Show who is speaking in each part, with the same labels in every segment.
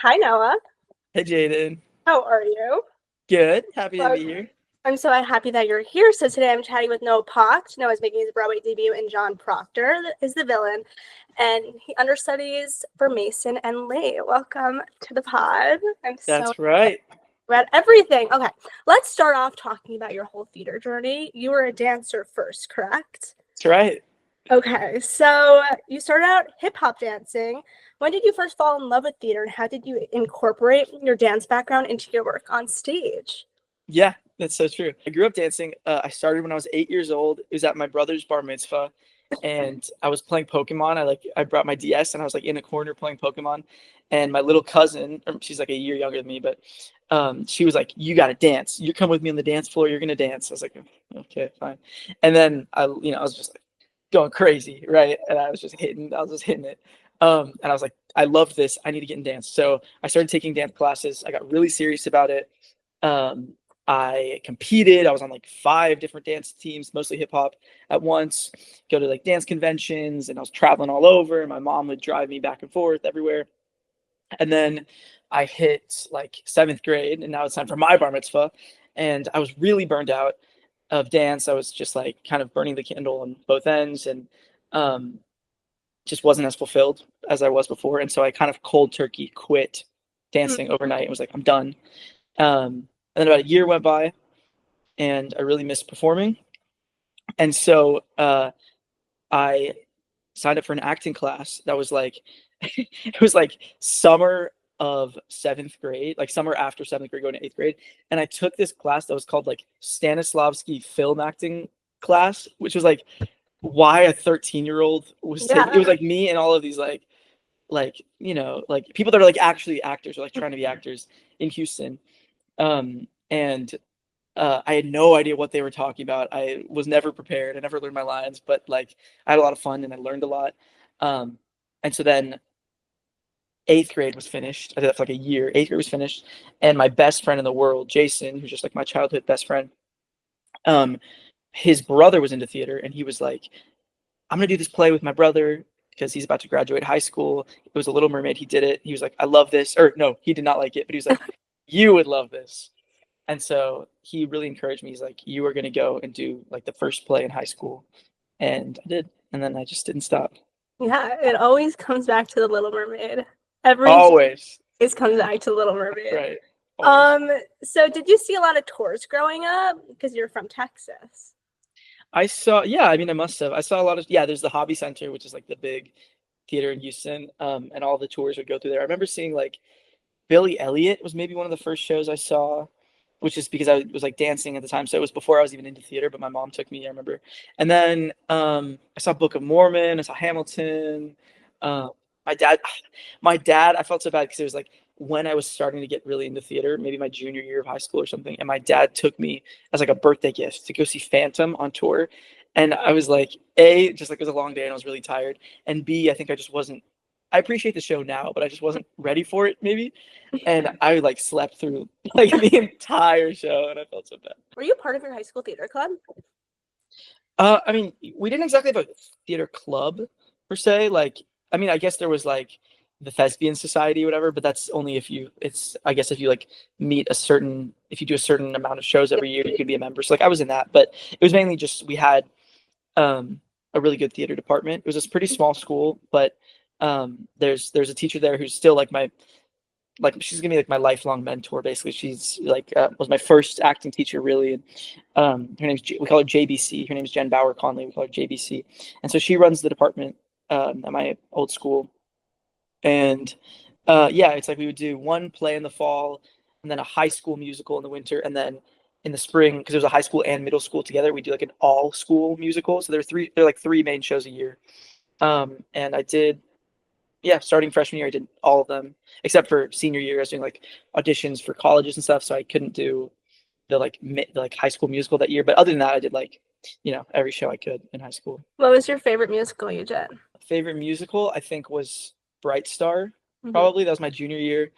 Speaker 1: Hi, Noah.
Speaker 2: Hey Jaden.
Speaker 1: How are you?
Speaker 2: Good. Happy to
Speaker 1: Well,
Speaker 2: be here.
Speaker 1: I'm so happy that you're here. So today I'm chatting with Noah Pacht. Noah's making his Broadway debut, and John Proctor is the villain, and he understudies for Mason and Lee. Welcome to the pod. I'm so
Speaker 2: That's right.
Speaker 1: about everything. Okay, let's start off talking about your whole theater journey. You were a dancer first, correct?
Speaker 2: That's right.
Speaker 1: Okay, so you started out hip hop dancing. When did you first fall in love with theater, and how did you incorporate your dance background into your work on stage?
Speaker 2: Yeah, that's so true. I grew up dancing. I started when I was 8 years old. It was at my brother's bar mitzvah, and I was playing Pokemon. I brought my DS and I was like in a corner playing Pokemon. And my little cousin, she's like a year younger than me, but she was like, "You got to dance. You come with me on the dance floor. You're gonna dance." I was like, "Okay, fine." And then I was just like going crazy, right? And I was just hitting. I was just hitting it. And I was like, I love this. I need to get in dance. So I started taking dance classes. I got really serious about it. Um, I competed. I was on like 5 different dance teams, mostly hip hop at once, go to like dance conventions, and I was traveling all over. And my mom would drive me back and forth everywhere. And then I hit like 7th grade, and now it's time for my bar mitzvah. And I was really burned out of dance. I was just like kind of burning the candle on both ends, and um, just wasn't as fulfilled as I was before. And so I kind of cold turkey quit dancing overnight. It was like, I'm done. And then about a year went by, and I really missed performing. And so I signed up for an acting class that was like, it was like summer of 7th grade, like summer after 7th grade, going to 8th grade. And I took this class that was called like Stanislavski film acting class, which was like why a 13-year-old was taking. It
Speaker 1: Yeah.
Speaker 2: was like me and all of these like people that are like actually actors or like trying to be actors in Houston. And I had no idea what they were talking about. I was never prepared. I never learned my lines, but like I had a lot of fun and I learned a lot. Um, and so then 8th grade was finished. I did that for like a year. 8th grade was finished, and my best friend in the world, Jason, who's just like my childhood best friend, um, his brother was into theater, and he was like, "I'm gonna do this play with my brother because he's about to graduate high school." It was a Little Mermaid. He did it. He was like, "I love this," or no, he did not like it, but he was like, "You would love this." And so he really encouraged me. He's like, "You are going to go and do like the first play in high school." And I did. And then I just didn't stop.
Speaker 1: Yeah, it always comes back to the Little Mermaid. Every
Speaker 2: Always.
Speaker 1: always comes back to the Little Mermaid.
Speaker 2: Right. Always.
Speaker 1: Um, so did you see a lot of tours growing up? Because you're from Texas.
Speaker 2: Yeah, I mean, I must have. I saw a lot of, yeah, there's the Hobby Center, which is like the big theater in Houston. And all the tours would go through there. I remember seeing like Billy Elliot was maybe one of the first shows I saw, which is because I was like dancing at the time. So it was before I was even into theater, but my mom took me, I remember. And then I saw Book of Mormon, I saw Hamilton. Uh, my dad, I felt so bad because it was like when I was starting to get really into theater, maybe my junior year of high school or something. And my dad took me as like a birthday gift to go see Phantom on tour. And I was like, A, just like it was a long day and I was really tired. And B, I think I just wasn't, I appreciate the show now, but I just wasn't ready for it maybe. And I like slept through like the entire show, and I felt so bad.
Speaker 1: Were you part of your high school theater club?
Speaker 2: I mean, we didn't exactly have a theater club per se. Like, I mean, I guess there was like the Thespian Society, or whatever, but that's only if you. It's I guess if you like meet a certain, if you do a certain amount of shows every year, you could be a member. So like I was in that, but it was mainly just we had a really good theater department. It was a pretty small school, but there's a teacher there who's still like she's gonna be like my lifelong mentor basically. She's like was my first acting teacher really, and her name's we call her JBC. Her name is Jen Bauer Conley. We call her JBC, and so she runs the department at my old school. And yeah, it's like we would do one play in the fall, and then a high school musical in the winter, and then in the spring, because it was a high school and middle school together, we do like an all school musical. So they're like 3 main shows a year. And I did, yeah, starting freshman year, I did all of them except for senior year. I was doing like auditions for colleges and stuff, so I couldn't do the like high school musical that year. But other than that, I did like every show I could in high school.
Speaker 1: What was your favorite musical you did?
Speaker 2: Favorite musical I think was Bright Star.
Speaker 1: Mhm.
Speaker 2: Probably that was my junior year,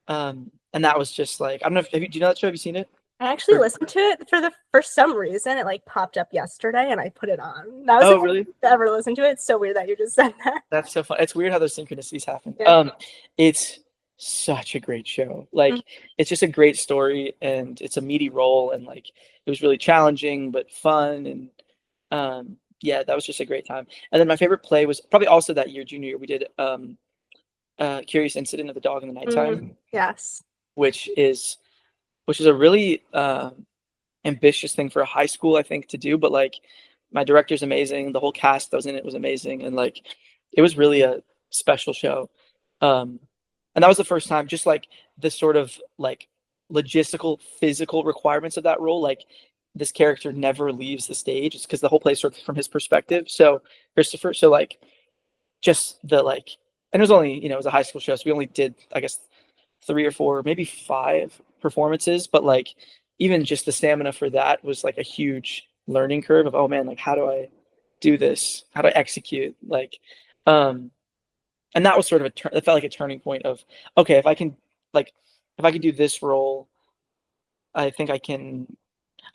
Speaker 2: and that was just like I don't know. Do you know that show? Have you seen it?
Speaker 1: I actually
Speaker 2: Or,
Speaker 1: listened to it for some reason. It like popped up yesterday, and I put it on. That was the
Speaker 2: oh,
Speaker 1: first
Speaker 2: really?
Speaker 1: time I ever listened to it. It's so weird that you just said that.
Speaker 2: That's so fun. It's weird how those synchronicities happen.
Speaker 1: Yeah.
Speaker 2: It's such a great show. Like, it's just a great story, and it's a meaty role, and like it was really challenging but fun, and yeah, that was just a great time. And then my favorite play was probably also that year, junior year, we did Curious Incident of the Dog in the Nighttime,
Speaker 1: Yes.
Speaker 2: which is a really ambitious thing for a high school, I think, to do. But like, my director's amazing. The whole cast that was in it was amazing, and like, it was really a special show. And that was the first time, just like the sort of like logistical, physical requirements of that role. Like, this character never leaves the stage. It's because the whole play is sort of from his perspective. So Christopher, so like, just the like, and it was only, it was a high school show, so we only did, I guess, 3 or 4, maybe 5 performances, but like, even just the stamina for that was like a huge learning curve of, oh man, like, how do I do this? How do I execute? Like, um, and that was sort of it felt like a turning point of, okay, like, if I can do this role, I think I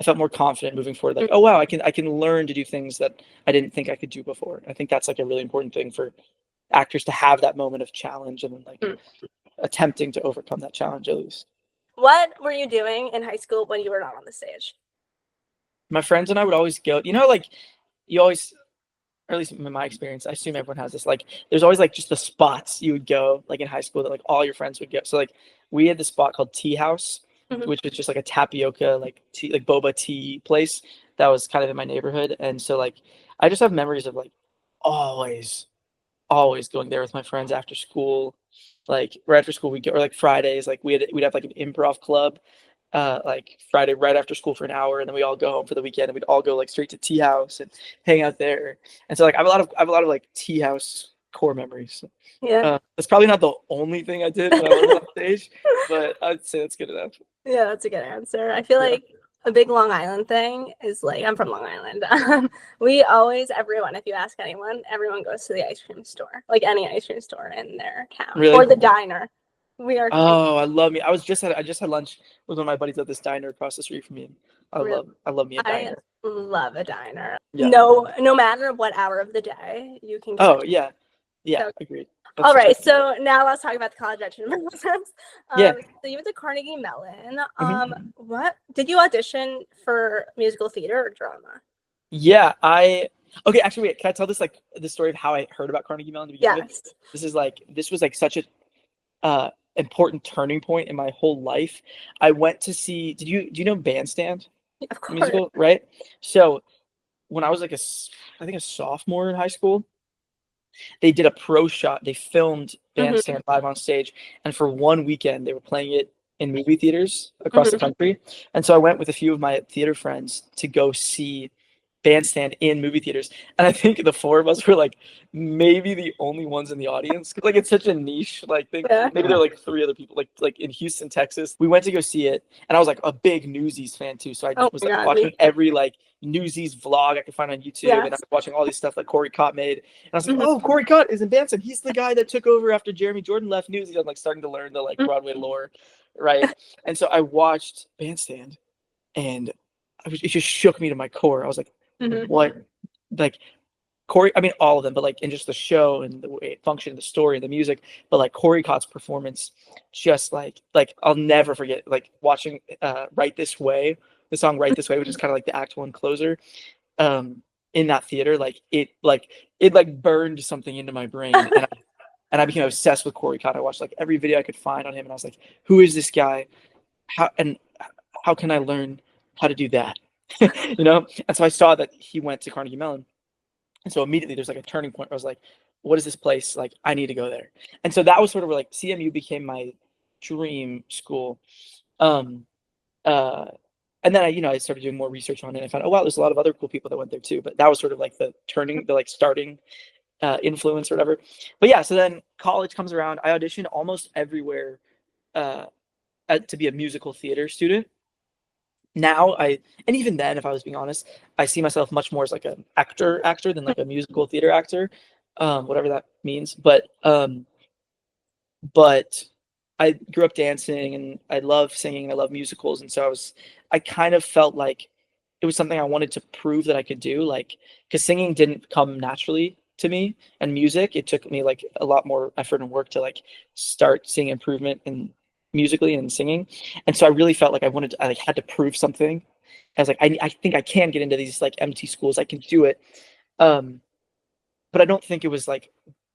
Speaker 2: felt more confident moving forward. Like, oh wow, I can learn to do things that I didn't think I could do before. I think that's like a really important thing for actors to have, that moment of challenge, and then like attempting to overcome that challenge at least.
Speaker 1: What were you doing in high school when you were not on the stage?
Speaker 2: My friends and I would always go, like, you always, or at least in my experience, I assume everyone has this, like, there's always like just the spots you would go, like in high school, that like all your friends would go. So like, we had this spot called Tea House, which was just like a tapioca, like tea, like boba tea place that was kind of in my neighborhood. And so like, I just have memories of like always always going there with my friends after school. Like, right after school, we'd go, or like Fridays, like we'd have like an improv club, like Friday right after school for an hour, and then we all go home for the weekend, and we'd all go like straight to Tea House and hang out there. And so like, I have a lot of like Tea House core memories.
Speaker 1: Yeah.
Speaker 2: That's probably not the only thing I did when I was on stage, but I'd say that's good enough.
Speaker 1: Yeah, that's a good answer. I feel like a big Long Island thing is like, I'm from Long Island. We always, everyone, if you ask anyone, everyone goes to the ice cream store, like any ice cream store in their town,
Speaker 2: Really?
Speaker 1: or the diner. We are.
Speaker 2: Oh, I love me. I just had lunch with one of my buddies at this diner across the street from me.
Speaker 1: Really?
Speaker 2: I love me a
Speaker 1: I
Speaker 2: diner.
Speaker 1: love a diner.
Speaker 2: Yeah.
Speaker 1: No matter what hour of the day you can get.
Speaker 2: Oh yeah, yeah,
Speaker 1: So,
Speaker 2: agreed.
Speaker 1: all right, so now let's talk about the college entrance process.
Speaker 2: Yeah.
Speaker 1: So you went to Carnegie Mellon.
Speaker 2: Mhm.
Speaker 1: Did you audition for musical theater or drama?
Speaker 2: Yeah, okay, actually wait, can I tell this, like, the story of how I heard about Carnegie Mellon to begin with?
Speaker 1: Yes.
Speaker 2: This was like such a important turning point in my whole life. I went to see, do you know Bandstand
Speaker 1: Of course.
Speaker 2: musical, right? So when I was like I think a sophomore in high school, they did a pro shot. They filmed Bandstand live on stage, and for one weekend they were playing it in movie theaters across the country. And so I went with a few of my theater friends to go see Bandstand in movie theaters. And I think the 4 of us were like maybe the only ones in the audience, 'cause like, it's such a niche like thing.
Speaker 1: Yeah.
Speaker 2: Maybe there are like 3 other people like in Houston, Texas. We went to go see it, and I was like a big Newsies fan too. So I was like watching every like Newsies vlog I could find on YouTube, and I was watching all these stuff that Corey Cott made. And I was like, oh, Corey Cott is in Bandstand. He's the guy that took over after Jeremy Jordan left Newsies. I'm like starting to learn the like Broadway lore, right? And so I watched Bandstand, and it just shook me to my core. I was like, what, like, Corey, I mean, all of them, but like in just the show and the way it functioned, the story, the music, but like Corey Cott's performance, just like I'll never forget, like watching Right This Way, the song Right This Way, which is kind of like the act 1 closer, in that theater, it burned something into my brain, and I became obsessed with Corey Cott. I watched like every video I could find on him, and I was like, who is this guy? How can I learn how to do that? And so I saw that he went to Carnegie Mellon, and so immediately there's like a turning point where I was like, what is this place? Like, I need to go there. And so that was sort of where like CMU became my dream school. Um, and then I started doing more research on it. And I found, oh wow, there's a lot of other cool people that went there too. But that was sort of like the starting influence or whatever. But yeah, so then college comes around. I auditioned almost everywhere to be a musical theater student. Now and even then, if I was being honest, I see myself much more as like an actor than like a musical theater actor, whatever that means. But I grew up dancing, and I love singing, and I love musicals, and so I kind of felt like it was something I wanted to prove that I could do, like, because singing didn't come naturally to me, and music. It took me like a lot more effort and work to like start seeing improvement in musically and singing. And so I really felt like I like had to prove something. I was like, I think I can get into these like MT schools. I can do it. Um, but I don't think it was like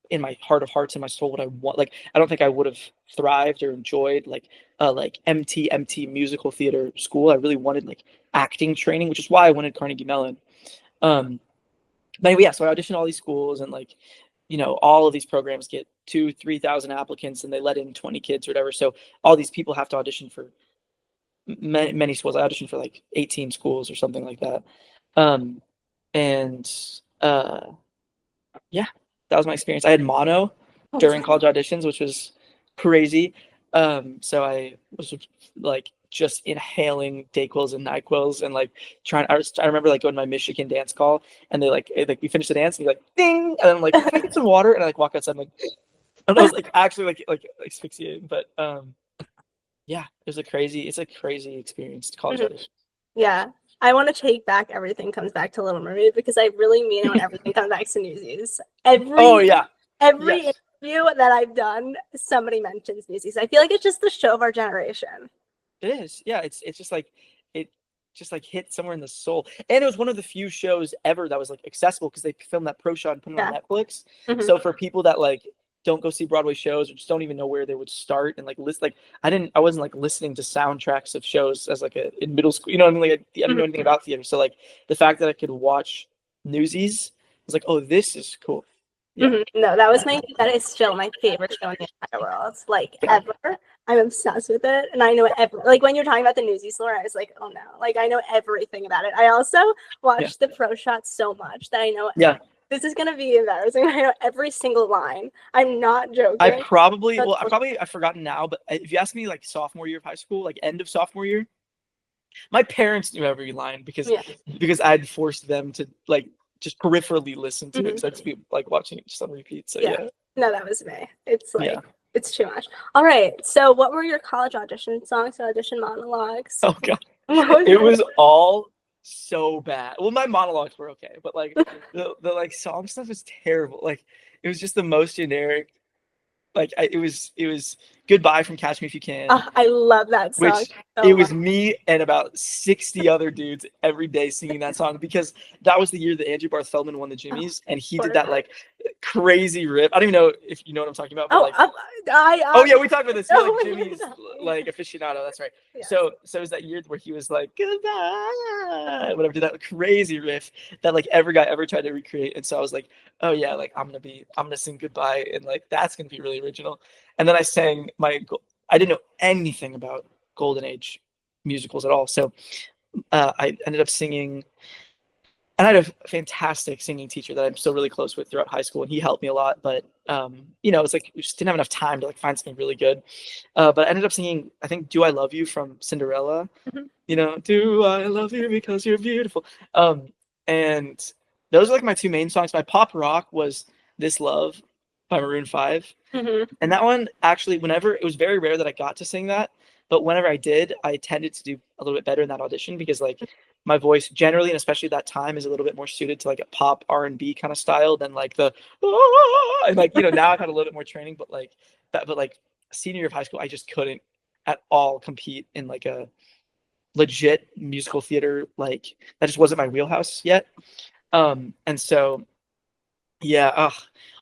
Speaker 2: in my heart of hearts and my soul what I want. Like I don't think I would have thrived or enjoyed like MT musical theater school. I really wanted like acting training, which is why I wanted Carnegie Mellon. Um, but anyway, yeah, so I auditioned all these schools, and like, all of these programs get 2,000-3,000 applicants, and they let in 20 kids or whatever. So all these people have to audition for many schools. I auditioned for like 18 schools or something like that. Um, and yeah, that was my experience. I had mono during college auditions, which was crazy. So I was like just inhaling Dayquils and NyQuils and like I remember like going to my Michigan dance call, and they like we finished the dance and you're like ding, and then I'm like, can I get some water? And I like walk outside, I'm like, and I was like actually like asphyxiating. But yeah, it's a crazy experience, college audition.
Speaker 1: Yeah. I want to take back Everything Comes Back to Little Mermaid, because I really mean it when everything comes back to Newsies.
Speaker 2: Oh yeah,
Speaker 1: Every
Speaker 2: yes.
Speaker 1: interview that I've done, somebody mentions Newsies. I feel like it's just the show of our generation.
Speaker 2: It is. Yeah, it's just like it just like hit somewhere in the soul. And it was one of the few shows ever that was like accessible because they filmed that pro shot and put it on Netflix.
Speaker 1: Mhm.
Speaker 2: So for people that like don't go see Broadway shows or just don't even know where they would start and like list, like I wasn't like listening to soundtracks of shows as like in middle school, you know what I mean? Like I didn't know anything about theater. So like the fact that I could watch Newsies was like, oh, this is cool. Yeah.
Speaker 1: No, that is still my favorite show in the entire world. Like ever. I'm obsessed with it. And I know like when you're talking about the Newsies lore, I was like, oh no, like I know everything about it. I also watched the pro shots so much that I know this is gonna be embarrassing. I know every single line. I'm not joking.
Speaker 2: I've forgotten now, but if you ask me like sophomore year of high school, like end of sophomore year, my parents knew every line because I'd forced them to like just peripherally listen to it because I'd just be like watching it just on repeat. So yeah.
Speaker 1: No, that was me. It's like it's too much. All right. So what were your college audition songs, audition monologues?
Speaker 2: Oh god. It was all so bad. Well, my monologues were okay, but like the like song stuff was terrible. Like it was just the most generic. Like it was Goodbye from Catch Me If You Can.
Speaker 1: I love that song.
Speaker 2: Which it was me and about 60 other dudes every day singing that song because that was the year that Andrew Barth Feldman won the Jimmys, and he did that like crazy rip. I don't even know if you know what I'm talking about. But, oh yeah, we talked about this. Like Jimmy's like aficionado. That's right. Yeah. So it was that year where he was like goodbye, whatever, did that crazy riff that like every guy ever tried to recreate. And so I was like, oh yeah, like I'm gonna sing Goodbye, and like that's gonna be really original. And then I sang I didn't know anything about Golden Age musicals at all. So I ended up singing, and I had a fantastic singing teacher that I'm still really close with throughout high school, and he helped me a lot. But it's like we just didn't have enough time to like find something really good. But I ended up singing, I think, Do I Love You from Cinderella. Do I love you because you're beautiful. And those are like my two main songs. My pop rock was This Love by Maroon 5. And that one, actually, it was very rare that I got to sing that, but whenever I did, I tended to do a little bit better in that audition because like my voice generally, and especially that time, is a little bit more suited to like a pop R&B kind of style than like the and like now I've had a little bit more training, but like senior year of high school, I just couldn't at all compete in like a legit musical theater. Like that just wasn't my wheelhouse yet. And so yeah,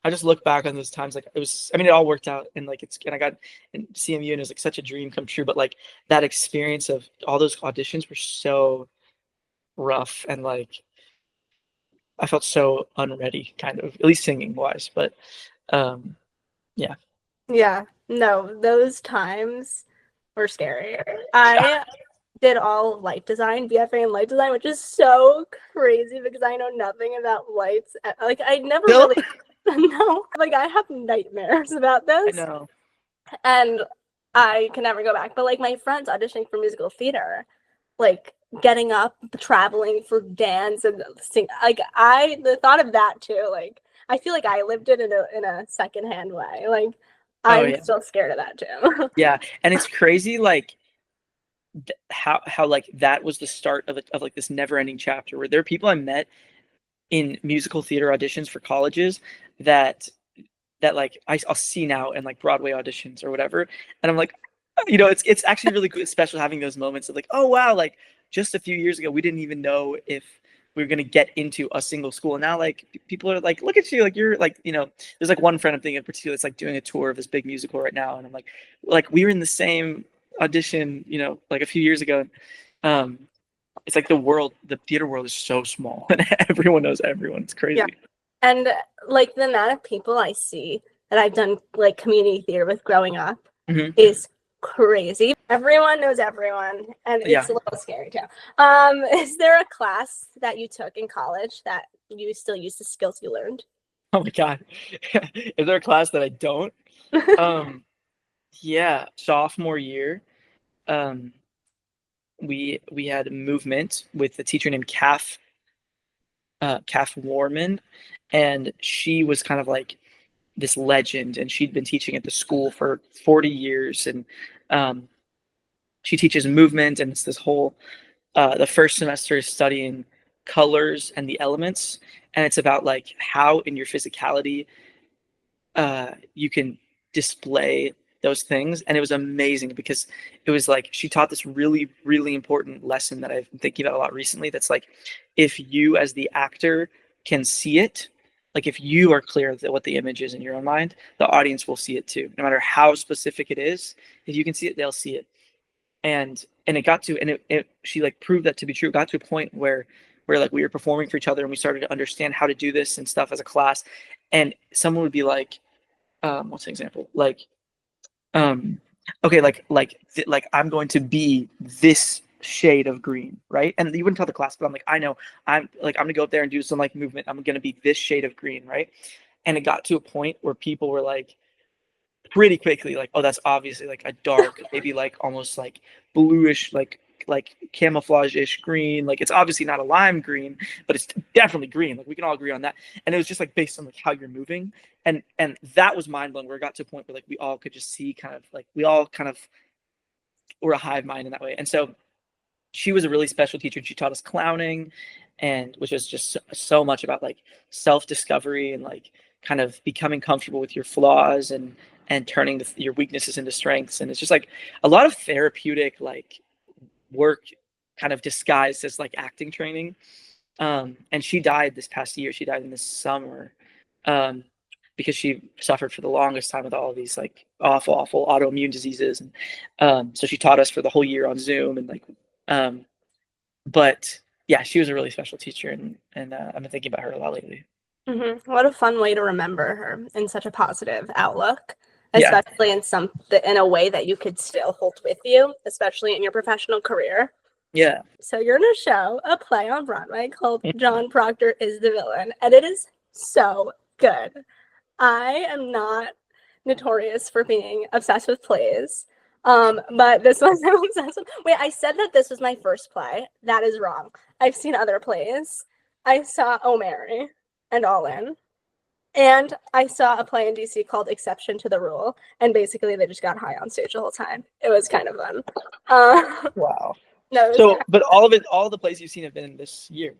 Speaker 2: I just look back on those times like it all worked out, and like and I got in CMU, and it was like such a dream come true. But like that experience of all those auditions were so rough, and like I felt so unready, kind of, at least singing wise. But yeah.
Speaker 1: No, those times were scary. I did all light design, BFA in light design, which is so crazy because I know nothing about lights. Like I never really no, like I have nightmares about this.
Speaker 2: I know.
Speaker 1: And I can never go back. But like my friends auditioning for musical theater, like getting up, traveling for dance and sing, like the thought of that too, like I feel like I lived it in a secondhand way. Like I'm still scared of that too.
Speaker 2: Yeah, and it's crazy, like how like that was the start of like this never-ending chapter where there are people I met in musical theater auditions for colleges that like I'll see now in like Broadway auditions or whatever, and I'm like, it's actually really good, special having those moments of like, oh wow, like just a few years ago we didn't even know if we were gonna get into a single school, and now like people are like, look at you, like you're like, there's like one friend I'm thinking in particular that's like doing a tour of this big musical right now, and I'm like we were in the same audition, like a few years ago. Um, it's like the theater world is so small, and everyone knows everyone. It's crazy.
Speaker 1: Yeah. And like the amount of people I see that I've done like community theater with growing up is crazy. Everyone knows everyone, and it's a little scary too. Is there a class that you took in college that you still use the skills you learned?
Speaker 2: Oh my God. Is there a class that I don't? Yeah, sophomore year, we had movement with a teacher named Kath Warman, and she was kind of like this legend, and she'd been teaching at the school for 40 years, and she teaches movement, and it's this whole the first semester is studying colors and the elements, and it's about like how in your physicality you can display those things. And it was amazing because it was like she taught this really, really important lesson that I've been thinking about a lot recently. That's like, if you as the actor can see it, like if you are clear that what the image is in your own mind, the audience will see it too. No matter how specific it is, if you can see it, they'll see it. And it got to, and it she like proved that to be true. It got to a point where like we were performing for each other, and we started to understand how to do this and stuff as a class. And someone would be like, what's an example? Like, okay, like I'm going to be this shade of green, right? And you wouldn't tell the class, but I'm like, I know I'm gonna go up there and do some like movement. I'm gonna be this shade of green, right? And it got to a point where people were like, pretty quickly, like, oh, that's obviously like a dark, maybe like almost like bluish, like camouflage-ish green. Like it's obviously not a lime green, but it's definitely green. Like we can all agree on that. And it was just like based on like how you're moving. And that was mind blowing, where it got to a point where like we all could just see kind of like we all kind of were a hive mind in that way. And so she was a really special teacher. She taught us clowning, and which was just so much about like self-discovery and like kind of becoming comfortable with your flaws and turning your weaknesses into strengths. And it's just like a lot of therapeutic like work kind of disguised as like acting training. And she died this past year. She died in the summer, because she suffered for the longest time with all of these like awful autoimmune diseases. And so she taught us for the whole year on Zoom, and like but yeah, she was a really special teacher, and I've been thinking about her a lot lately.
Speaker 1: What a fun way to remember her, in such a positive outlook,
Speaker 2: Yeah.
Speaker 1: especially in a way that you could still hold with you, especially in your professional career.
Speaker 2: Yeah.
Speaker 1: So you're in a show, a play on Broadway called John Proctor is the Villain, and it is so good. I am not notorious for being obsessed with plays, but this one I'm obsessed with. Wait, I said that this was my first play. That is wrong. I've seen other plays. I saw Oh Mary and All In, and I saw a play in DC called Exception to the Rule, and basically they just got high on stage the whole time. It was kind of fun.
Speaker 2: Wow.
Speaker 1: No,
Speaker 2: So, but all the plays you've seen have been this year.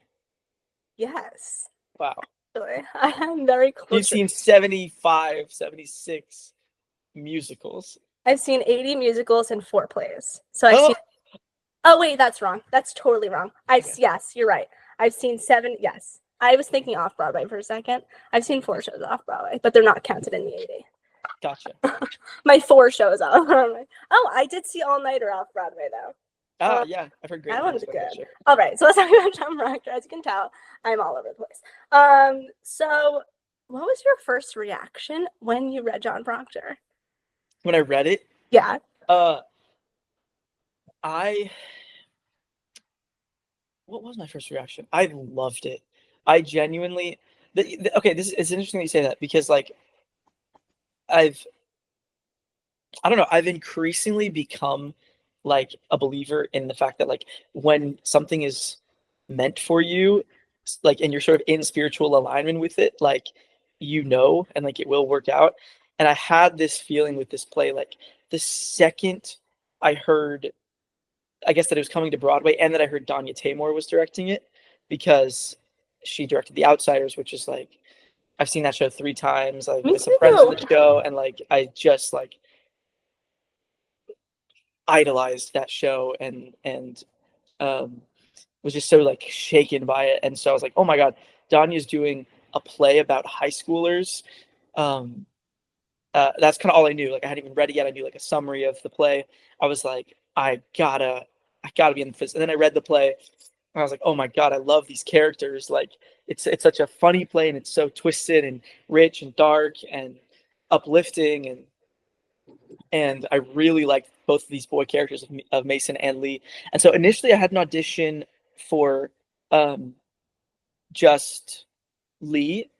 Speaker 1: yes.
Speaker 2: Wow.
Speaker 1: Actually, I am very close.
Speaker 2: You've seen 75, 76 musicals.
Speaker 1: I've seen 80 musicals and 4 plays. So I've seen. Oh wait, that's wrong. That's totally wrong. Yes, you're right. I've seen 7. Yes, I was thinking off Broadway for a second. I've seen 4 shows off Broadway, but they're not counted in the 80.
Speaker 2: Gotcha.
Speaker 1: My 4 shows off Broadway. Oh, I did see All Nighter off Broadway though.
Speaker 2: Yeah, I've heard great.
Speaker 1: That one's good. All right, so let's talk about John Proctor. As you can tell, I'm all over the place. So what was your first reaction when you read John Proctor?
Speaker 2: When I read it?
Speaker 1: Yeah.
Speaker 2: What was my first reaction? I loved it. I genuinely, okay, it's interesting that you say that, because like I don't know, I've increasingly become like a believer in the fact that like when something is meant for you, like, and you're sort of in spiritual alignment with it, like, and like it will work out. And I had this feeling with this play, like the second I heard, I guess, that it was coming to Broadway, and that I heard Danya Tamor was directing it, because she directed The Outsiders, which is like, I've seen that show 3 times, like
Speaker 1: Me
Speaker 2: with some friends in
Speaker 1: too.
Speaker 2: the show, and like I just like idolized that show, and was just so like shaken by it. And so I was like, oh my god, Danya's doing a play about high schoolers. Um, that's kind of all I knew. Like I hadn't even read it yet. I knew like a summary of the play. I was like, I gotta be in the. And then I read the play, and I was like, oh my god, I love these characters. Like it's such a funny play, and it's so twisted and rich and dark and uplifting, and I really liked both of these boy characters of Mason and Lee. And so initially I had an audition for um, just Lee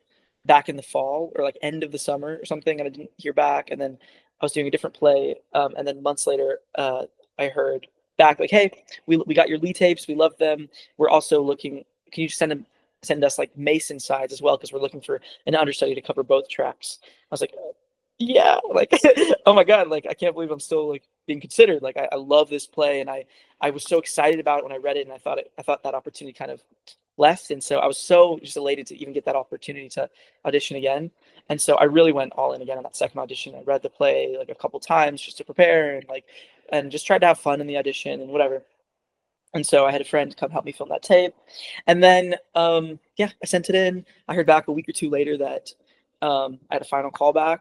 Speaker 2: back in the fall or like end of the summer or something, and I didn't hear back. And then I was doing a different play, and then months later, I heard back like, "Hey, we got your Lee tapes. We love them. We're also looking. Can you send us like Mason sides as well because we're looking for an understudy to cover both tracks." I was like, "Yeah, like, oh my god, like I can't believe I'm still like being considered. Like I love this play, and I was so excited about it when I read it, and I thought that opportunity kind of left, and so I was so just elated to even get that opportunity to audition again. And so I really went all in again on that second audition. I read the play like a couple times just to prepare and just tried to have fun in the audition and whatever. And so I had a friend come help me film that tape. And then yeah, I sent it in. I heard back a week or two later that I had a final callback.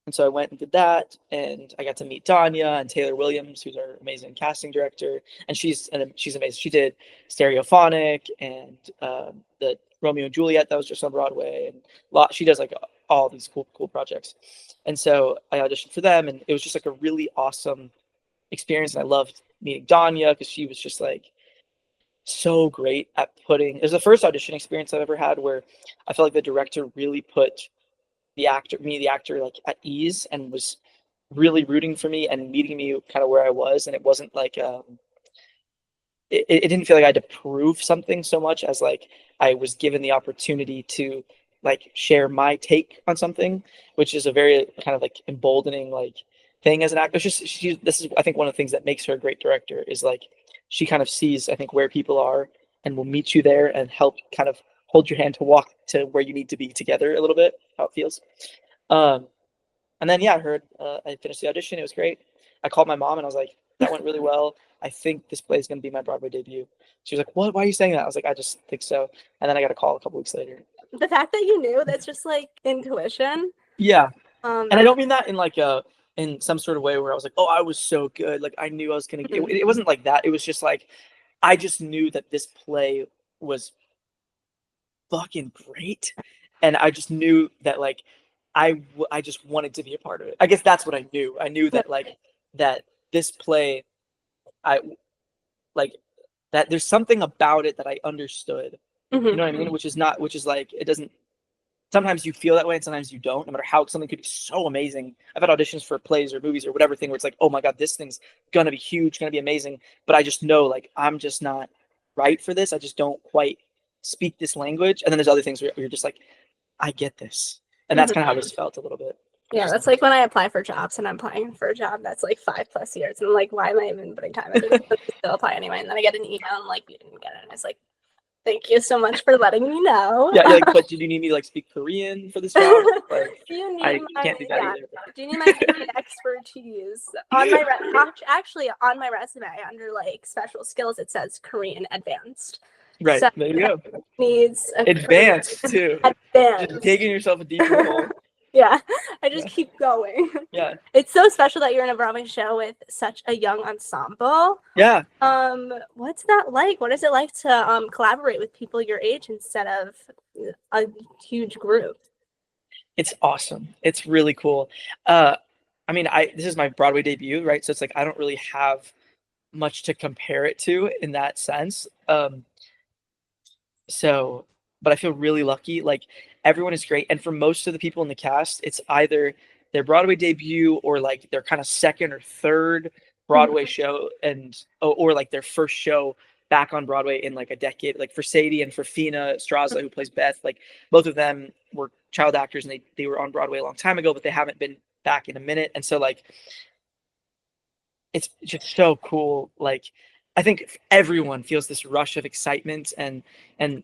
Speaker 2: And so I went and did that, and I got to meet Danya and Taylor Williams, who's our amazing casting director, and she's amazing. She did Stereophonic and the Romeo and Juliet that was just on Broadway, and she does like all these cool projects. And so I auditioned for them, and it was just like a really awesome experience. And I loved meeting Danya because she was just like so great at putting. It was the first audition experience I've ever had where I felt like the director really put the actor like at ease and was really rooting for me and meeting me kind of where I was. And it wasn't like it didn't feel like I had to prove something so much as like I was given the opportunity to like share my take on something, which is a very kind of like emboldening like thing as an actor. It's just this is I think one of the things that makes her a great director is like she kind of sees I think where people are and will meet you there and help kind of hold your hand to walk to where you need to be together a little bit, how it feels. Um, and then yeah, I heard I finished the audition. It was great. I called my mom and I was like, that went really well. I think this play is going to be my Broadway debut. She was like, what? Why are you saying that? I was like, I just think so. And then I got a call a couple weeks later.
Speaker 1: The fact that you knew, that's just like intuition.
Speaker 2: Yeah,
Speaker 1: Um,
Speaker 2: and I don't mean that in like a in some sort of way where I was like, oh, I was so good. Like I knew I was gonna. It wasn't like that. It was just like I just knew that this play was fucking great, and I just knew that like I just wanted to be a part of it. I guess that's what I knew. I knew that like that this play I like that there's something about it that I understood. You know what I mean? Which is like it doesn't sometimes you feel that way and sometimes you don't, no matter how something could be so amazing. I've had auditions for plays or movies or whatever thing where it's like, oh my God, this thing's gonna be huge, gonna be amazing. But I just know like I'm just not right for this. I just don't quite speak this language. And then there's other things where you're just like, I get this. And that's kind of how this felt a little bit.
Speaker 1: Yeah, that's like when I apply for jobs and I'm applying for a job that's like 5+ years. And I'm like, why am I even putting time into this? But I still apply anyway. And then I get an email and I'm like, you didn't get it. And it's like, thank you so much for letting me know.
Speaker 2: Yeah, like, but did you need me to like speak Korean for this job? Like,
Speaker 1: do you need
Speaker 2: can't do that either.
Speaker 1: Do you need my Korean expertise? On my actually on my resume under like special skills it says Korean advanced.
Speaker 2: Right,
Speaker 1: So
Speaker 2: there you go.
Speaker 1: Needs
Speaker 2: Advanced too.
Speaker 1: Advanced.
Speaker 2: Just digging yourself a deeper hole.
Speaker 1: Yeah, I just keep going.
Speaker 2: Yeah.
Speaker 1: It's so special that you're in a Broadway show with such a young ensemble.
Speaker 2: Yeah.
Speaker 1: What's that like? What is it like to collaborate with people your age instead of a huge group?
Speaker 2: It's awesome. It's really cool. I mean, this is my Broadway debut, right? So it's like I don't really have much to compare it to in that sense. So, but I feel really lucky. Like everyone is great, and for most of the people in the cast, it's either their Broadway debut or like their kind of second or third Broadway show, and or like their first show back on Broadway in like a decade. Like for Sadie and for Fina Straza, who plays Beth, like both of them were child actors and they were on Broadway a long time ago, but they haven't been back in a minute. And so like it's just so cool. Like I think everyone feels this rush of excitement and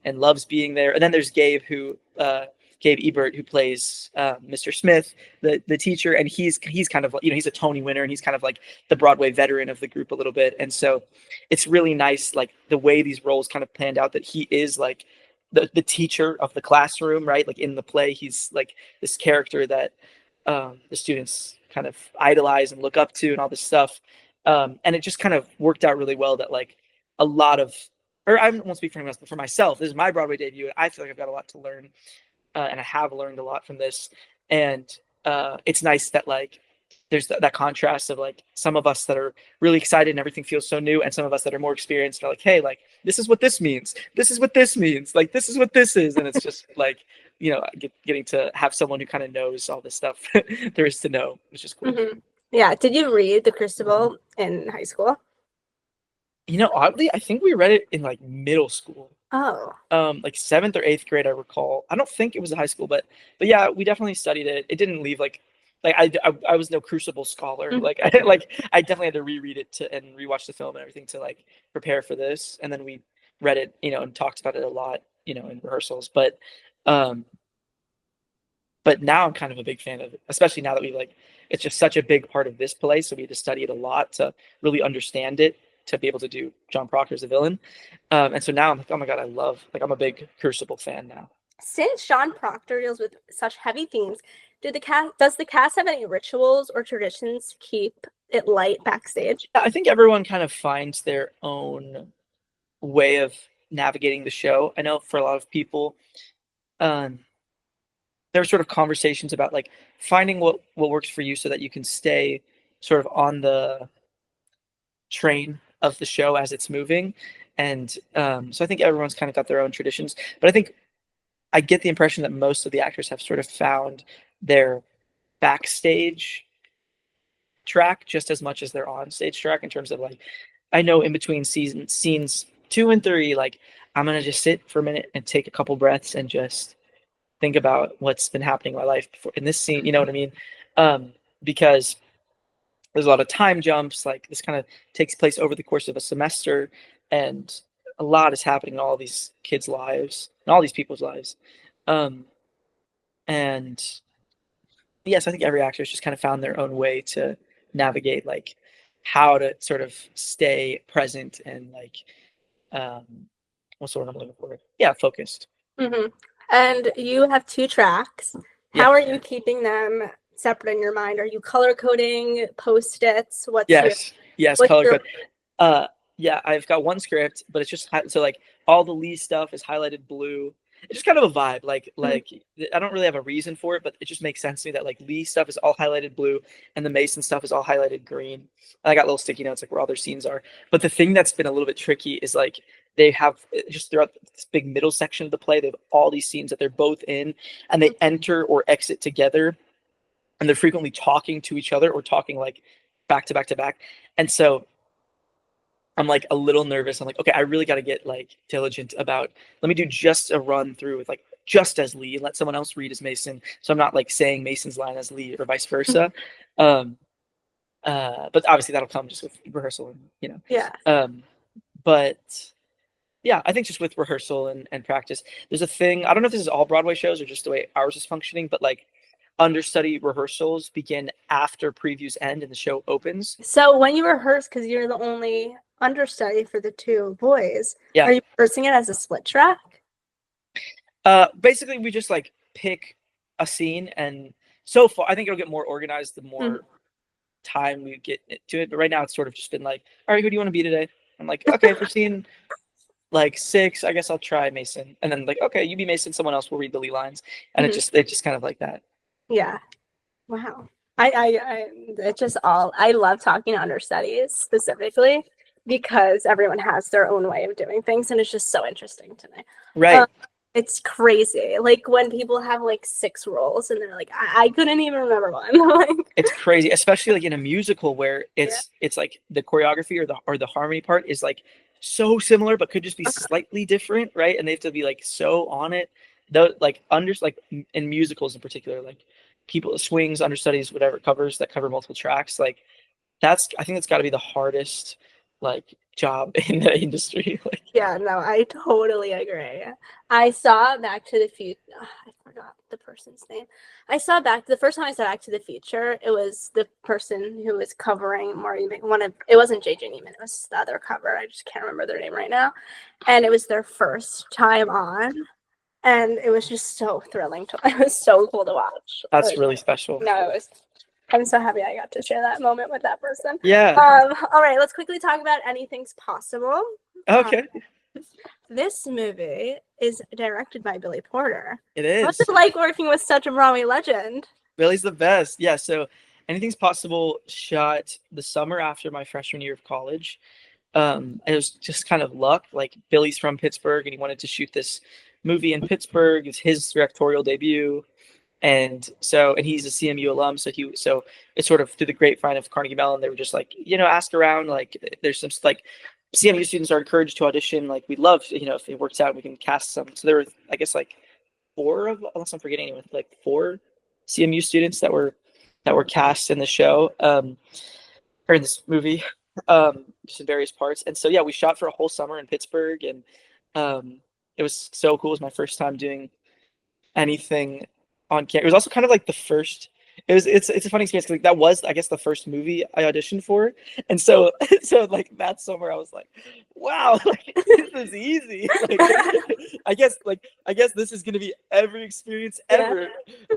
Speaker 2: loves being there. And then there's Gabe, who Gabe Ebert, who plays Mr. Smith, the teacher, and he's kind of, he's a Tony winner, and he's kind of like the Broadway veteran of the group a little bit. And so it's really nice, like the way these roles kind of planned out, that he is like the teacher of the classroom, right? Like in the play, he's like this character that the students kind of idolize and look up to and all this stuff. And it just kind of worked out really well that like a lot of, or I won't speak for anyone else, but for myself, this is my Broadway debut, and I feel like I've got a lot to learn, and I have learned a lot from this. And it's nice that like there's that contrast of like some of us that are really excited and everything feels so new, and some of us that are more experienced are like, hey, like this is what this means, this is what this means, like this is what this is. And it's just like, getting to have someone who kind of knows all this stuff there is to know, which is cool.
Speaker 1: Mm-hmm. Yeah. Did you read The Crucible in high school?
Speaker 2: Oddly, I think we read it in like middle school.
Speaker 1: Oh.
Speaker 2: Like 7th or 8th grade, I recall. I don't think it was a high school, but yeah, we definitely studied it. It didn't leave like I was no Crucible scholar.
Speaker 1: Mhm.
Speaker 2: I definitely had to reread it and rewatch the film and everything to like prepare for this. And then we read it, and talked about it a lot, in rehearsals. But now I'm kind of a big fan of it, especially now that it's just such a big part of this play. So we had to study it a lot to really understand it, to be able to do John Proctor as a villain. And so now I'm like, oh my God, I'm a big Crucible fan now.
Speaker 1: Since John Proctor deals with such heavy themes, does the cast have any rituals or traditions to keep it light backstage?
Speaker 2: I think everyone kind of finds their own way of navigating the show. I know for a lot of people, there are sort of conversations about like finding what works for you so that you can stay sort of on the train of the show as it's moving. And so I think everyone's kind of got their own traditions, but I think I get the impression that most of the actors have sort of found their backstage track just as much as their on-stage track, in terms of like, I know in between scenes 2 and 3, like I'm gonna just sit for a minute and take a couple breaths and just think about what's been happening in my life before in this scene, you know what I mean? Because there's a lot of time jumps, like this kind of takes place over the course of a semester, and a lot is happening in all these kids' lives and all these people's lives. And yes, I think every actor has just kind of found their own way to navigate like how to sort of stay present and like what's the word I'm looking for? Yeah, focused.
Speaker 1: Mm-hmm. And you have 2 tracks. How are you keeping them separate in your mind? Are you color coding Post-its?
Speaker 2: Yes, color code. Yeah, I've got one script, but it's just so like all the Lee stuff is highlighted blue. It's just kind of a vibe. Like I don't really have a reason for it, but it just makes sense to me that like Lee stuff is all highlighted blue and the Mason stuff is all highlighted green. And I got little sticky notes like where all their scenes are. But the thing that's been a little bit tricky is like they have just throughout this big middle section of the play, they have all these scenes that they're both in, and they enter or exit together, and they're frequently talking to each other or talking like back to back to back. And so I'm like a little nervous. I'm like, okay, I really got to get like diligent about, let me do just a run through with like just as Lee and let someone else read as Mason. So I'm not like saying Mason's line as Lee or vice versa. But obviously that'll come just with rehearsal and,
Speaker 1: Yeah.
Speaker 2: But yeah, I think just with rehearsal and practice, there's a thing, I don't know if this is all Broadway shows or just the way ours is functioning, but like understudy rehearsals begin after previews end and the show opens.
Speaker 1: So when you rehearse, because you're the only understudy for the 2 boys,
Speaker 2: Yeah.
Speaker 1: are you rehearsing it as a split track?
Speaker 2: Basically we just like pick a scene, and so far I think it'll get more organized the more time we get to it. But right now it's sort of just been like, all right, who do you want to be today? I'm like, okay, for scene like 6, I guess I'll try Mason. And then like, okay, you be Mason, someone else will read the Lee lines. And it's just kind of like that.
Speaker 1: Yeah. Wow. It's just I love talking to understudies specifically because everyone has their own way of doing things, and it's just so interesting to me.
Speaker 2: Right.
Speaker 1: It's crazy. Like when people have like 6 roles and they're like, I couldn't even remember one.
Speaker 2: It's crazy, especially like in a musical where it's like the choreography or the harmony part is like so similar but could just be slightly different, right? And they have to be like so on it. Though like in musicals in particular, like people swings, understudies, whatever, covers that cover multiple tracks, like I think that's got to be the hardest like job in the industry. Like,
Speaker 1: Yeah, no, I totally agree. I saw Back to the Future. I forgot the person's name. The first time I saw Back to the Future, it was the person who was covering it wasn't JJ Neiman, it was the other cover. I just can't remember their name right now. And it was their first time on. And it was just so thrilling it was so cool to watch.
Speaker 2: that's really special.
Speaker 1: No, I'm so happy I got to share that moment with that person.
Speaker 2: Yeah.
Speaker 1: All right, let's quickly talk about Anything's Possible.
Speaker 2: Okay.
Speaker 1: This movie is directed by Billy Porter.
Speaker 2: It is.
Speaker 1: What's it like working with such a Broadway legend?
Speaker 2: Billy's the best. Yeah. So Anything's Possible shot the summer after my freshman year of college. It was just kind of luck. Like, Billy's from Pittsburgh and he wanted to shoot this movie in Pittsburgh. It's his directorial debut. And he's a CMU alum. So it's sort of through the grapevine of Carnegie Mellon. They were just like, ask around, like, there's some, like, CMU students are encouraged to audition. Like, we'd love, if it works out, we can cast some. So there were, I guess, like unless I'm forgetting anyone, like 4 CMU students that were cast in the show, or in this movie, just in various parts. And so, yeah, we shot for a whole summer in Pittsburgh, and it was so cool. It was my first time doing anything on camera. It was also kind of like the first. It's a funny experience, because, like, that was, I guess, the first movie I auditioned for, and so like that summer I was like, wow, like, this is easy. Like, I guess this is gonna be every experience ever.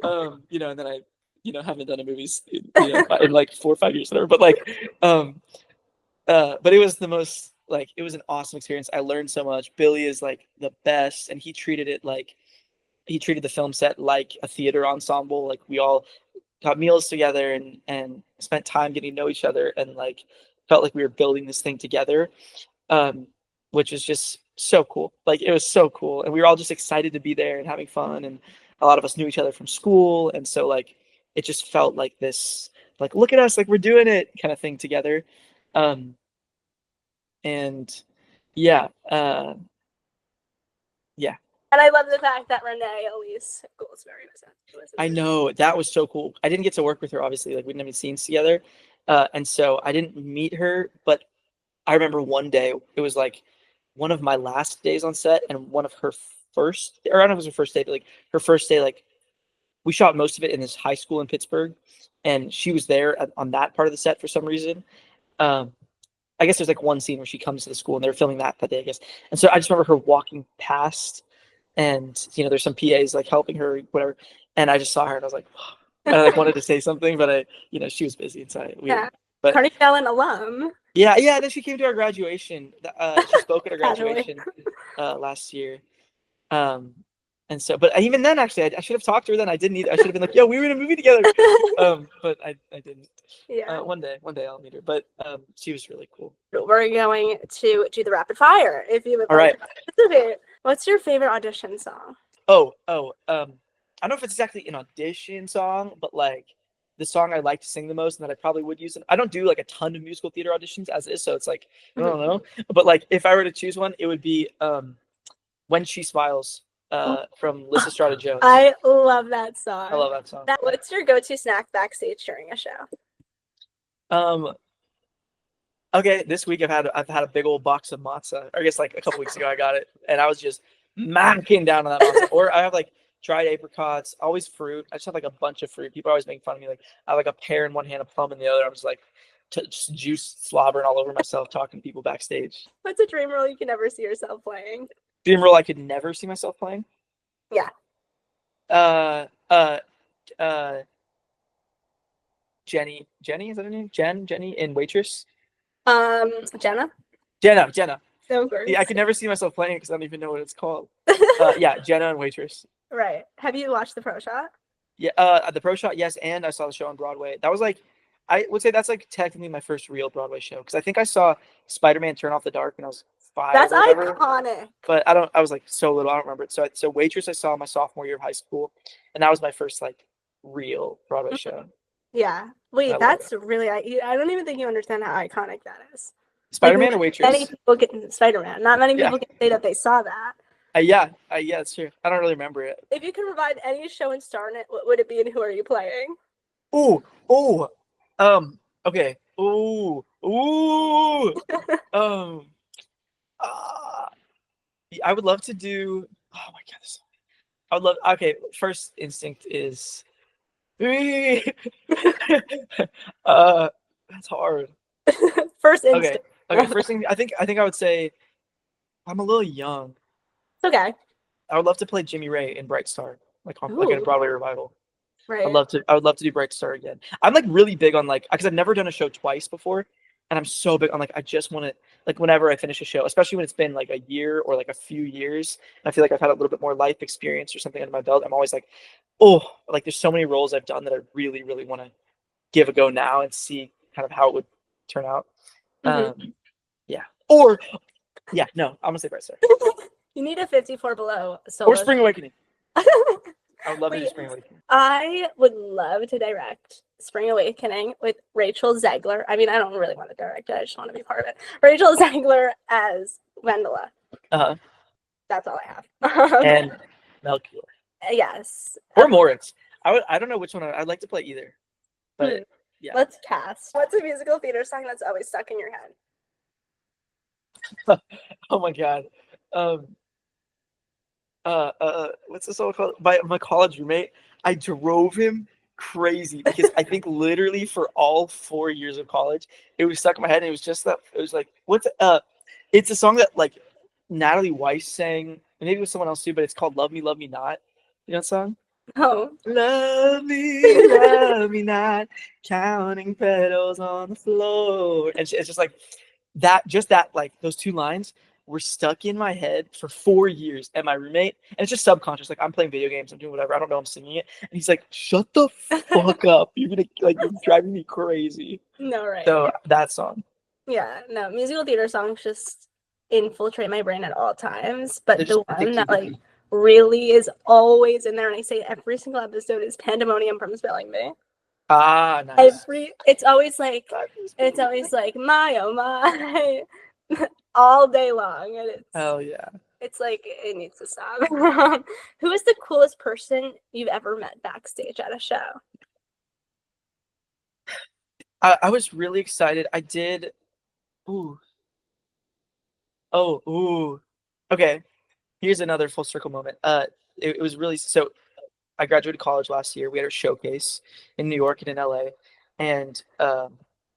Speaker 2: And then I haven't done a movie in like 4 or 5 years or whatever, but like but it was it was an awesome experience. I learned so much. Billy is like the best, and he treated the film set like a theater ensemble. Like, we all got meals together and spent time getting to know each other, and like felt like we were building this thing together, which was just so cool. Like, it was so cool, and we were all just excited to be there and having fun, and a lot of us knew each other from school, and so, like, it just felt like this, like, look at us, like, we're doing it kind of thing together. And yeah, yeah.
Speaker 1: And I love the fact that Renee Elise Goldsberry was
Speaker 2: I know, that was so cool. I didn't get to work with her, obviously. Like, we didn't have any scenes together, and so I didn't meet her. But I remember one day, it was like one of my last days on set, and one of her first, or I don't know if it was her first day, but like her first day, like, we shot most of it in this high school in Pittsburgh, and she was there on that part of the set for some reason. I guess there's like one scene where she comes to the school, and they're filming that day, I guess. And so I just remember her walking past, and there's some PAs like helping her, whatever. And I just saw her, and I was like, whoa. And I like wanted to say something, but she was busy inside. But
Speaker 1: Carnegie Mellon alum.
Speaker 2: Yeah. Then she came to our graduation. She spoke at our graduation last year. And so, but even then, actually, I should have talked to her then. I didn't. I should have been like, yo, we were in a movie together. But I didn't.
Speaker 1: Yeah.
Speaker 2: One day I'll meet her. But she was really cool.
Speaker 1: We're going to do the rapid fire. If you would
Speaker 2: All
Speaker 1: like
Speaker 2: right.
Speaker 1: to participate. What's your favorite audition song?
Speaker 2: I don't know if it's exactly an audition song, but like the song I like to sing the most, and that I probably would use. I don't do like a ton of musical theater auditions as is, so it's like, I don't know. But like, if I were to choose one, it would be When She Smiles from Lysistrata Jones.
Speaker 1: I love that song.
Speaker 2: I love that song.
Speaker 1: What's your go-to snack backstage during a show?
Speaker 2: Okay, this week I've had a big old box of matzah. Or I guess like a couple weeks ago I got it, and I was just macking down on that matzah. Or I have like dried apricots, always fruit. I just have like a bunch of fruit. People always make fun of me. Like, I have like a pear in one hand, a plum in the other. I'm just like just juice slobbering all over myself, talking to people backstage.
Speaker 1: What's a dream role you can never see yourself playing?
Speaker 2: Dream role I could never see myself playing?
Speaker 1: Yeah.
Speaker 2: Jenny, is that her name? Jenny in Waitress?
Speaker 1: Jenna. So gross.
Speaker 2: Yeah, I could never see myself playing it because I don't even know what it's called. Yeah, Jenna and Waitress.
Speaker 1: Right. Have you watched The Pro Shot?
Speaker 2: Yeah, The Pro Shot, yes, and I saw the show on Broadway. That was like, I would say that's like technically my first real Broadway show, because I think I saw Spider-Man Turn Off the Dark when I was 5.
Speaker 1: That's
Speaker 2: or whatever.
Speaker 1: iconic.
Speaker 2: But I was like so little, I don't remember it. So Waitress I saw my sophomore year of high school, and that was my first like real Broadway show.
Speaker 1: Yeah. Wait, that's really, I don't even think you understand how iconic that is.
Speaker 2: Spider-Man
Speaker 1: like,
Speaker 2: or Waitress?
Speaker 1: Many people get Spider-Man. Not many people can say that they saw that.
Speaker 2: Yeah, it's true. I don't really remember it.
Speaker 1: If you could provide any show and star in it, what would it be and who are you playing?
Speaker 2: Okay. Ooh. Um. uh, I would love to do. Oh my goodness. I would love. Okay, first instinct is. That's hard.
Speaker 1: First
Speaker 2: Okay.
Speaker 1: instinct.
Speaker 2: Okay. First thing, I think I would say I'm a little young.
Speaker 1: It's okay.
Speaker 2: I would love to play Jimmy Ray in Bright Star, like in a
Speaker 1: Ooh,
Speaker 2: Broadway revival.
Speaker 1: right.
Speaker 2: I would love to do Bright Star again. I'm like really big on like because I've never done a show twice before, and I'm so big on like I just want to like whenever I finish a show, especially when it's been like a year or like a few years, and I feel like I've had a little bit more life experience or something under my belt. I'm always like, oh, like there's so many roles I've done that I really really want to give a go now and see kind of how it would turn out.
Speaker 1: Mhm.
Speaker 2: Yeah. Or yeah, no, I'm gonna say Bright Star
Speaker 1: You need a 54 below
Speaker 2: or
Speaker 1: solo.
Speaker 2: Spring Awakening. I would love to do
Speaker 1: Wait,
Speaker 2: Spring Awakening.
Speaker 1: I would love to direct Spring Awakening with Rachel Zegler. I mean, I don't really want to direct it. I just want to be part of it. Rachel Zegler as Wendela.
Speaker 2: Uh-huh.
Speaker 1: That's all I have.
Speaker 2: And Melchior
Speaker 1: Yes.
Speaker 2: or Moritz. I don't know which one I'd like to play either, but yeah.
Speaker 1: Let's cast. What's a musical theater song that's always stuck in your head?
Speaker 2: Oh my god. Um. What's the song called? By my college roommate. I drove him crazy because I think literally for all 4 years of college, it was stuck in my head, and it was just that it was like, what's it's a song that like Natalie Weiss sang, and maybe it was someone else too, but it's called Love Me Not. You know that song?
Speaker 1: Oh.
Speaker 2: Love me not, counting petals on the floor. And it's just like that, like those two lines were stuck in my head for 4 years. And my roommate, and it's just subconscious, like I'm playing video games, I'm doing whatever, I don't know I'm singing it. And he's like, shut the fuck up. You're driving me crazy.
Speaker 1: No, right.
Speaker 2: So that song.
Speaker 1: Yeah, no, musical theater songs just infiltrate my brain at all times. But the one that like really is always in there, and I say every single episode, is Pandemonium from Spelling Bee.
Speaker 2: Ah, nice.
Speaker 1: It's always like my oh my all day long, and
Speaker 2: Hell yeah.
Speaker 1: it's like it needs to stop. Who is the coolest person you've ever met backstage at a show?
Speaker 2: I was really excited. I did. Ooh. Oh, ooh. Okay. Here's another full circle moment. It was really so. I graduated college last year. We had a showcase in New York and in LA, and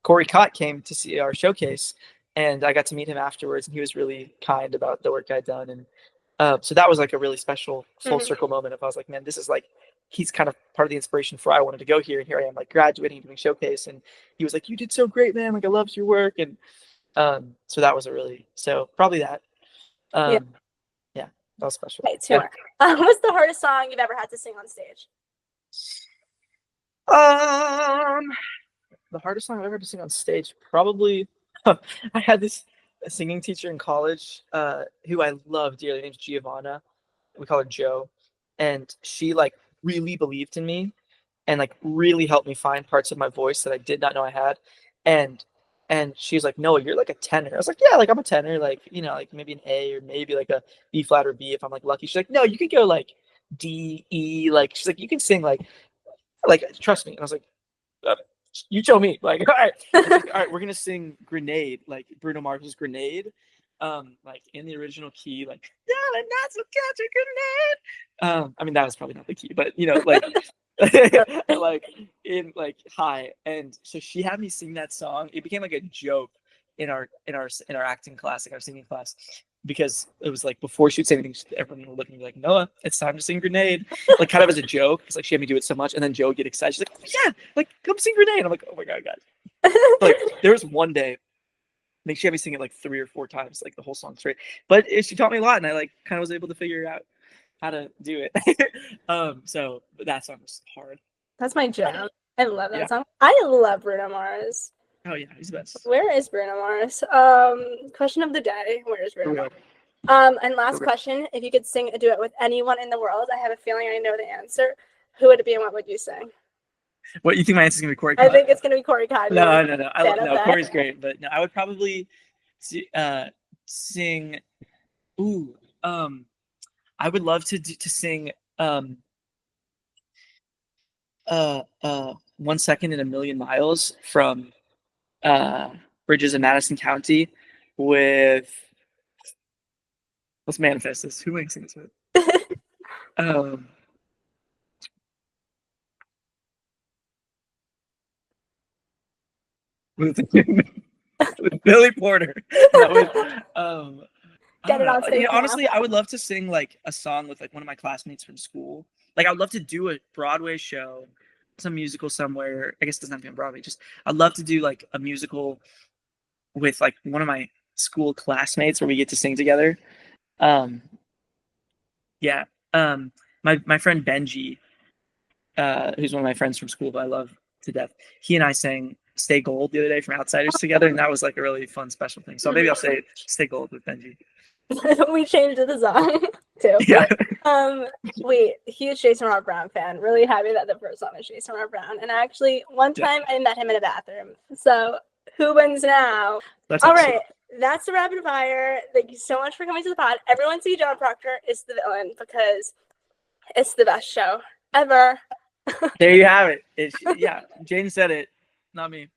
Speaker 2: Corey Cott came to see our showcase, and I got to meet him afterwards, and he was really kind about the work I'd done, and so that was like a really special full circle moment. If I was like, man, this is like he's kind of part of the inspiration for why I wanted to go here, and here I am like graduating, doing showcase, and he was like, you did so great, man. Like I loved your work, and so that was probably that.
Speaker 1: Yeah.
Speaker 2: Yeah, that was special.
Speaker 1: Okay, two more. What's the hardest song you've ever had to sing on stage?
Speaker 2: The hardest song I've ever had to sing on stage, probably. I had this singing teacher in college, who I love dearly. Her name's Giovanna. We call her Joe, and she like really believed in me, and like really helped me find parts of my voice that I did not know I had, and she was like, "No, you're like a tenor." I was like, "Yeah, like I'm a tenor, like like maybe an A or maybe like a B flat or B if I'm like lucky." She's like, "No, you could go like D, E, like." She's like, "You can sing like trust me." And I was like, you show me. Like, all right. Like, all right, we're gonna sing Grenade, like Bruno Mars's Grenade. Like in the original key, like, yeah, not so catch a grenade. I mean that was probably not the key, but like like in like high. And so she had me sing that song. It became like a joke in our acting class, like our singing class, because it was like before she would say anything, everyone would look at me like, Noah, it's time to sing Grenade, like kind of as a joke, because like she had me do it so much, and then Joe would get excited. She's like, oh, yeah, like come sing Grenade. I'm like, oh my god, guys. Like there was one day, I think she had me sing it like 3 or 4 times, like the whole song straight. But she taught me a lot, and I like kind of was able to figure out how to do it. So that song was hard.
Speaker 1: That's my jam. I love that song. I love Bruno Mars.
Speaker 2: Oh yeah, he's the best.
Speaker 1: Where is Bruno Mars? Question of the day. Where is Bruno Mars? And last question, if you could sing a duet with anyone in the world, I have a feeling I know the answer. Who would it be and what would you sing?
Speaker 2: What, you think my answer is gonna be Corey?
Speaker 1: I think it's gonna be Corey Cott.
Speaker 2: No. No, Corey's great, but no, I would probably sing. Ooh, I would love to sing 1 Second in a Million Miles from bridges in Madison County with, let's manifest this. Who am I singing this with? Um, with, with Billy Porter. That was, I
Speaker 1: Get
Speaker 2: don't
Speaker 1: it
Speaker 2: know.
Speaker 1: on stage now.
Speaker 2: Honestly, I would love to sing like a song with like one of my classmates from school. Like I would love to do a Broadway show, some musical somewhere. I guess it doesn't have to be on Broadway. Just I'd love to do like a musical with like one of my school classmates where we get to sing together. Um, yeah. My friend Benji, who's one of my friends from school who I love to death, he and I sang "Stay Gold" the other day from Outsiders together, and that was like a really fun, special thing. So maybe I'll say "Stay Gold" with Benji.
Speaker 1: We changed the song too.
Speaker 2: Yeah.
Speaker 1: Wait, huge Jason Robert Brown fan. Really happy that the first song is Jason Robert Brown. And actually, one time I met him in a bathroom. So who wins now?
Speaker 2: That's
Speaker 1: All
Speaker 2: awesome.
Speaker 1: right, that's the rapid fire. Thank you so much for coming to the pod. Everyone see John Proctor is the villain because it's the best show ever.
Speaker 2: There you have it. Yeah, Jane said it, not me.